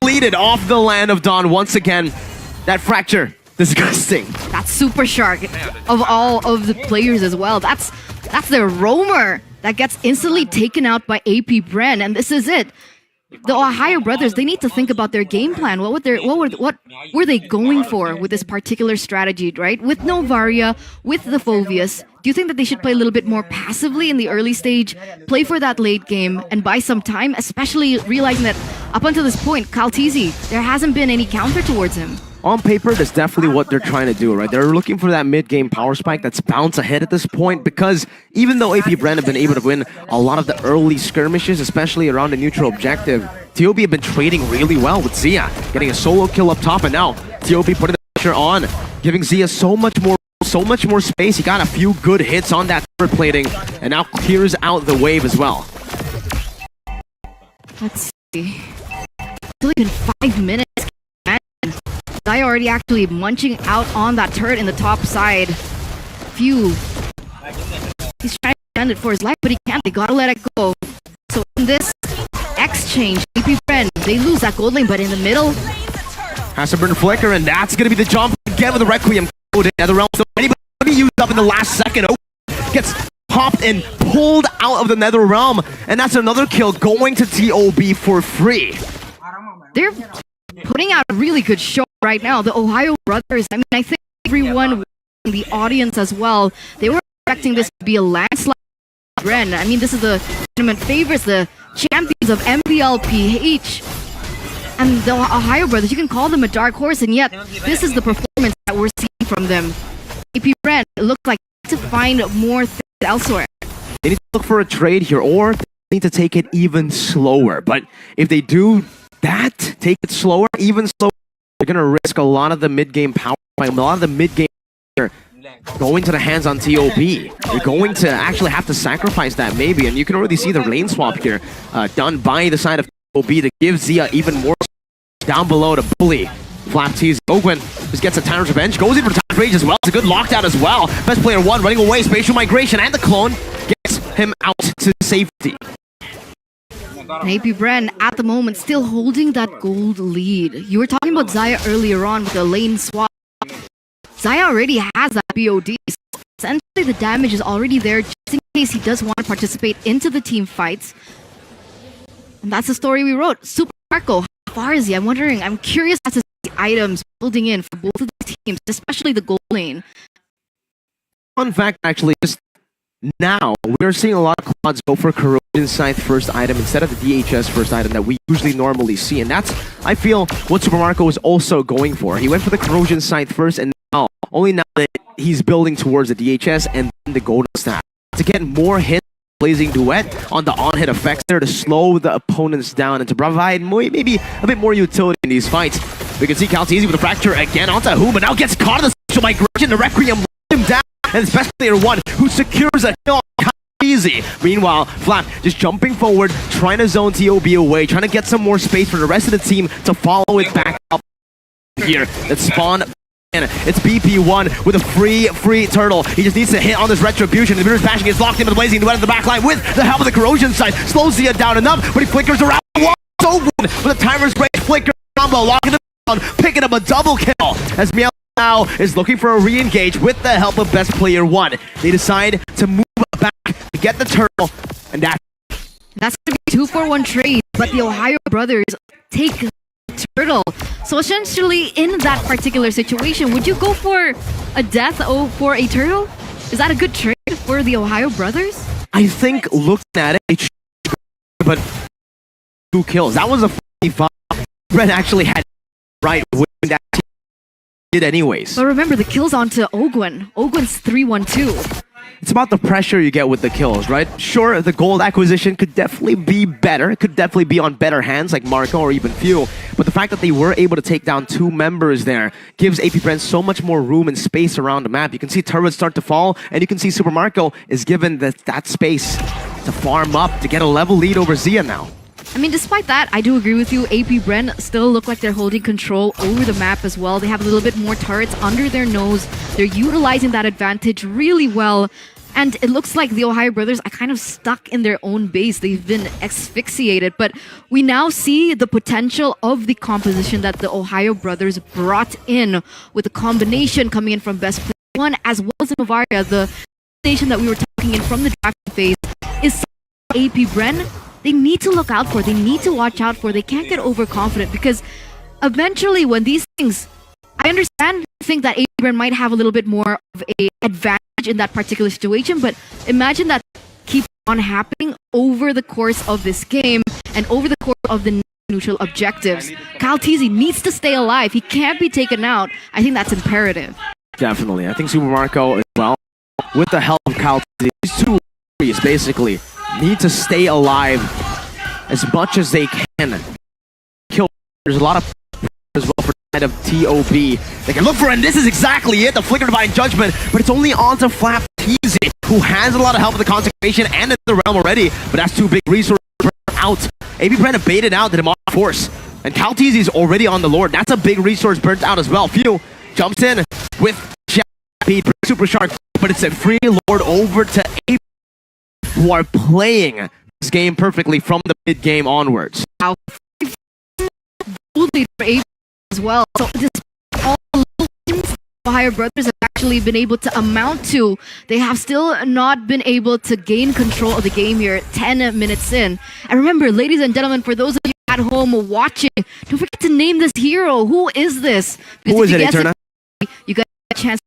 Completed off the land of Dawn once again. That fracture, disgusting. That's super shark of all of the players as well. That's their roamer that gets instantly taken out by AP BREN, and this is it. The Ohio brothers, they need to think about their game plan. What were they going for with this particular strategy, right? With no Varia, with the Phoveus, do you think that they should play a little bit more passively in the early stage, play for that late game, and buy some time, especially realizing that up until this point, Kaltizi, there hasn't been any counter towards him? On paper, that's definitely what they're trying to do, right? They're looking for that mid-game power spike that's bounce ahead at this point, because even though AP BREN have been able to win a lot of the early skirmishes, especially around the neutral objective, TOB have been trading really well with Xia, getting a solo kill up top, and now TOB putting the pressure on, giving Xia so much more space. He got a few good hits on that third plating, and now clears out the wave as well. Let's see. It's only been 5 minutes. Xia already actually munching out on that turret in the top side. He's trying to defend it for his life, but he can't. They gotta let it go. So in this exchange, AP BREN, they lose that gold lane, but in the middle, has to burn Flicker, and that's gonna be the jump again with the Requiem code in the realm. So anybody used up in the last second. Oh, gets popped and pulled out of the Nether Realm, and that's another kill going to TOB for free. They're putting out a really good show right now. The Ohio brothers, I mean, I think everyone in the audience as well, they were expecting this to be a landslide. BREN, I mean, this is the tournament favorites, the champions of Mpli. And the Ohio brothers, you can call them a dark horse, and yet this is the performance that we're seeing from them. AP BREN, it looks like they need to find more things elsewhere. They need to look for a trade here, or they need to take it even slower. But if they do that, take it slower, even slower, they're going to risk a lot of the mid-game power, a lot of the mid-game going to the hands on TOB. You're going to actually have to sacrifice that maybe, and you can already see the lane swap here done by the side of TOB to give Xia even more down below to bully. Flap tease. Ogwen just gets a Tyrant's Revenge, goes in for Tyrant's Rage as well. It's a good lockdown as well. Best player one running away, spatial migration, and the clone gets him out to safety. And AP BREN, at the moment, still holding that gold lead. You were talking about Xia earlier on with the lane swap. Xia already has that BOD. Essentially, the damage is already there just in case he does want to participate into the team fights. And that's the story we wrote. Super Marco, how far is he? I'm curious as to the items building in for both of the teams, especially the gold lane. Fun fact, actually, just now, we're seeing a lot of quads go for Corrosion Scythe first item instead of the DHS first item that we usually normally see. And that's, I feel, what Super Marco was also going for. He went for the Corrosion Scythe first, and now, only now that he's building towards the DHS and the Golden Staff. To get more hits, Blazing Duet on the on-hit effects there to slow the opponents down and to provide maybe a bit more utility in these fights. We can see Kaltizi with the fracture again onto Who, but now gets caught in the special migration. The Requiem him down. And it's best player one who secures a kill easy. Meanwhile, Flap just jumping forward, trying to zone TOB away, trying to get some more space for the rest of the team to follow it back up here. Let's spawn. It's BP1 with a free turtle. He just needs to hit on this retribution. The mirror's bashing gets locked in with Blazing Duet in the back line with the help of the Corrosion Side. Slows Xia down enough, but he flickers around. So good with a timer's break, flicker combo, locking him down, picking up a double kill as Miel now is looking for a re-engage with the help of best player one. They decide to move back to get the turtle, and that's going to be 2-for-1 trade, but the Ohio brothers take the turtle. So essentially, in that particular situation, would you go for a death for a turtle? Is that a good trade for the Ohio brothers? I think looking at it, but 2 kills. That was a 45. BREN actually had right with that. Did anyways. But remember, the kills onto Ogwen. Ogwen's 3-1-2. It's about the pressure you get with the kills, right? Sure, the gold acquisition could definitely be better. It could definitely be on better hands like Marco or even Fuel. But the fact that they were able to take down 2 members there gives AP BREN so much more room and space around the map. You can see turrets start to fall, and you can see Super Marco is given that space to farm up to get a level lead over Xia now. I mean, despite that, I do agree with you. AP BREN still look like they're holding control over the map as well. They have a little bit more turrets under their nose. They're utilizing that advantage really well. And it looks like the Ohio brothers are kind of stuck in their own base. They've been asphyxiated. But we now see the potential of the composition that the Ohio brothers brought in with the combination coming in from Best Player 1 as well as Bavaria. The station that we were talking in from the draft phase is AP BREN. They need to look out for. They need to watch out for. They can't get overconfident because eventually when these things... I understand, I think that AP BREN might have a little bit more of an advantage in that particular situation, but imagine that keep on happening over the course of this game and over the course of the neutral objectives. Kyle Teasy needs to stay alive. He can't be taken out. I think that's imperative. Definitely. I think Super Marco as well, with the help of Kyle Teasy, these two warriors basically need to stay alive as much as they can. There's a lot of as well for the side of TOB. They can look for it, and this is exactly it, the Flicker Divine Judgment, but it's only on to Flap Teasy, who has a lot of help with the Consecration and in the realm already, but that's two big resources out. AP BREN baited out the Demonic Force, and Kyle Teasy is already on the Lord. That's a big resource burnt out as well. Few jumps in with Speed, Super Shark, but it's a free Lord over to AP, who are playing this game perfectly from the mid game onwards. For AP as well. So this all the Ohio brothers have actually been able to amount to. They have still not been able to gain control of the game here 10 minutes in. And remember, ladies and gentlemen, for those of you at home watching, don't forget to name this hero. Who is this? Because who is it, Eterna? You got a chance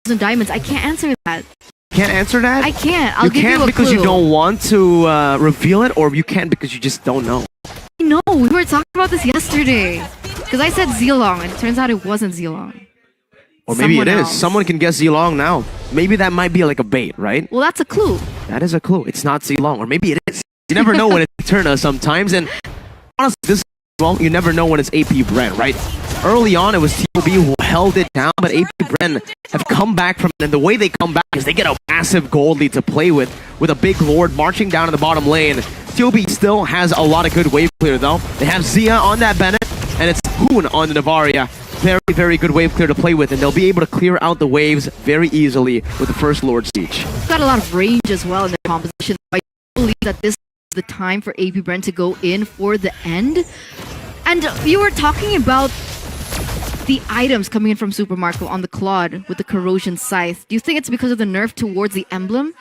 to diamonds. I can't answer that. Can't answer that? I can't. I'll you give can't you a because clue. you don't want to reveal it, or you can't because you just don't know. No, we were talking about this yesterday. Because I said Zilong, and it turns out it wasn't Zilong. Or maybe Someone it is. else. Someone can guess Zilong now. Maybe that might be like a bait, right? Well, that's a clue. That is a clue. It's not Zilong, or maybe it is. You never know when it's Eterna sometimes, and honestly, this well, you never know when it's AP BREN, right? Early on, it was TOB who held it down, but AP BREN have come back from it, and the way they come back is they get a massive gold lead to play with a big Lord marching down in the bottom lane. TOB still has a lot of good wave clear, though. They have Zia on that Bennett, and it's Hoon on the Navaria. Very, very good wave clear to play with, and they'll be able to clear out the waves very easily with the first Lord Siege. Got a lot of range as well in the composition. I believe that this is the time for AP BREN to go in for the end. And you were talking about the items coming in from Super Marco on the Claude with the Corrosion Scythe. Do you think it's because of the nerf towards the emblem?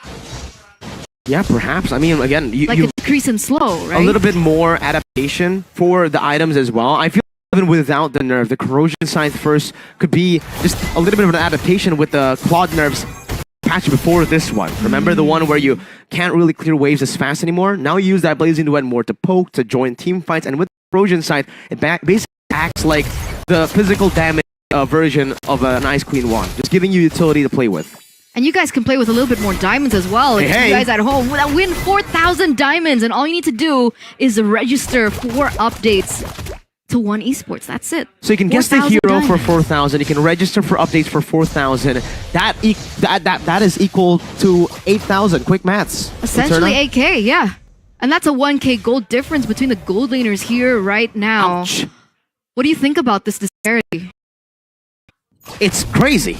Yeah, perhaps. I mean, again, Like a decrease in slow, right? a little bit more adaptation for the items as well. I feel even without the nerf, the Corrosion Scythe first could be just a little bit of an adaptation with the Claude nerfs patch before this one. Remember the one where you can't really clear waves as fast anymore? Now you use that Blazing Duet more to poke, to join team fights, and with the Corrosion Scythe, it basically acts like the physical damage version of an Ice Queen wand, just giving you utility to play with. And you guys can play with a little bit more diamonds as well. Hey, If hey. you guys at home that win 4,000 diamonds, and all you need to do is register for updates to One Esports. That's it. So you can guess the 4,000 hero for diamonds. 4,000. You can register for updates for 4,000. That is equal to 8,000. Quick maths. Essentially Eterna? 8K, yeah. And that's a 1K gold difference between the gold laners here right now. Ouch. What do you think about this disparity? It's crazy.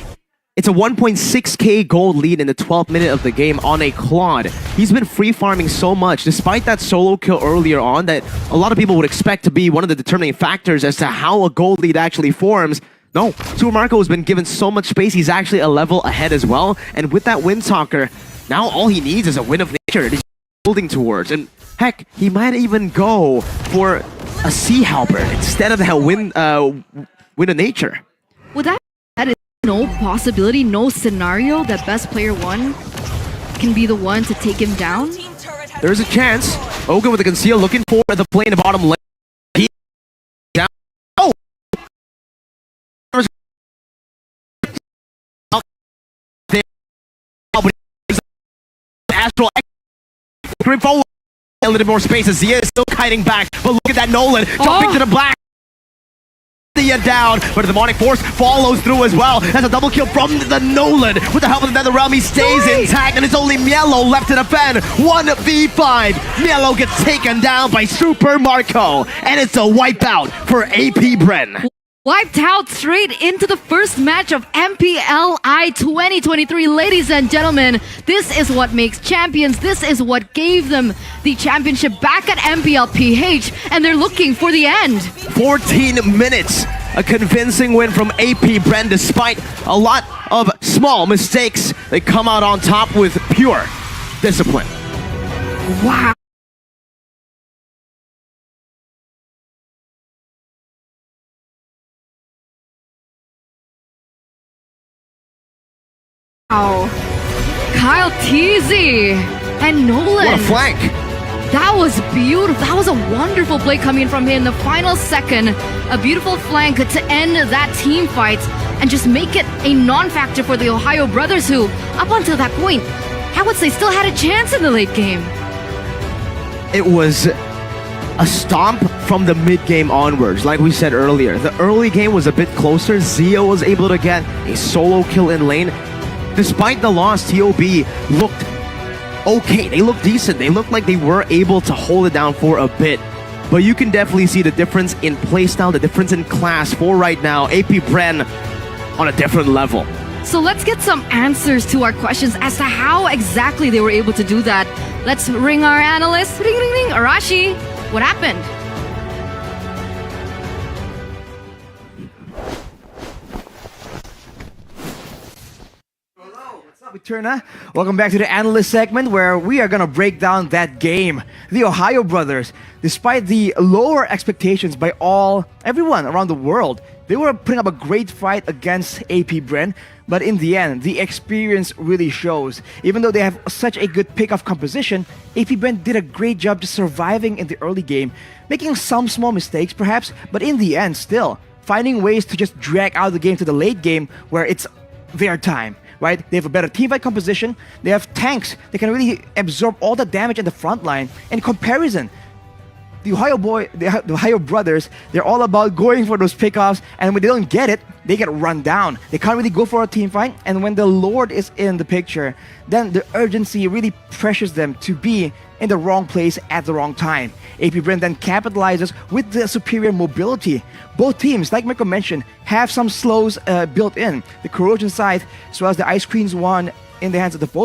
It's a 1.6k gold lead in the 12th minute of the game on a Claude. He's been free farming so much, despite that solo kill earlier on that a lot of people would expect to be one of the determining factors as to how a gold lead actually forms. No, Super Marco has been given so much space, he's actually a level ahead as well. And with that Windtalker, now all he needs is a Wind of Nature that he's building towards. And heck, he might even go for a Sea Halberd instead of that Wind of Nature. Would that is no possibility, no scenario that Best Player 1 can be the one to take him down? There's a chance. Oga with the conceal looking for the play in the bottom lane. He down. Oh! Astral going forward. A little more space as Zia is still kiting back. But look at that Nolan jumping to the black. Zia down, but the Demonic Force follows through as well. That's a double kill from the Nolan. With the help of the NetherRealm, he stays intact, and it's only Mielo left to defend. 1v5. Mielo gets taken down by Super Marco, and it's a wipeout for AP BREN. Wiped out straight into the first match of MPLI 2023. Ladies and gentlemen, this is what makes champions. This is what gave them the championship back at MPLPH, and they're looking for the end. 14 minutes. A convincing win from AP BREN despite a lot of small mistakes. They come out on top with pure discipline. Wow. Kyle Teasy and Nolan. What a flank. That was beautiful. That was a wonderful play coming in from him in the final second. A beautiful flank to end that team fight and just make it a non-factor for the Ohio brothers who, up until that point, I would say still had a chance in the late game. It was a stomp from the mid-game onwards. Like we said earlier, the early game was a bit closer. Zio was able to get a solo kill in lane. Despite the loss, TOB looked okay. They looked decent. They looked like they were able to hold it down for a bit. But you can definitely see the difference in playstyle, the difference in class for right now. AP BREN on a different level. So let's get some answers to our questions as to how exactly they were able to do that. Let's ring our analyst. Ring, ring, ring. Arashi, what happened? Turna. Welcome back to the analyst segment where we are going to break down that game. The Ohio brothers, despite the lower expectations by everyone around the world, they were putting up a great fight against AP BREN, but in the end, the experience really shows. Even though they have such a good pick-off composition, AP BREN did a great job just surviving in the early game, making some small mistakes perhaps, but in the end still, finding ways to just drag out the game to the late game where it's their time. Right? They have a better teamfight composition. They have tanks. They can really absorb all the damage in the front line. In comparison, the Ohio brothers, they're all about going for those pickoffs, and when they don't get it, they get run down. They can't really go for a team fight, and when the Lord is in the picture, then the urgency really pressures them to be in the wrong place at the wrong time. AP BREN then capitalizes with the superior mobility. Both teams, like Mirko mentioned, have some slows built in. The corrosion scythe, as well as the ice creams one in the hands of the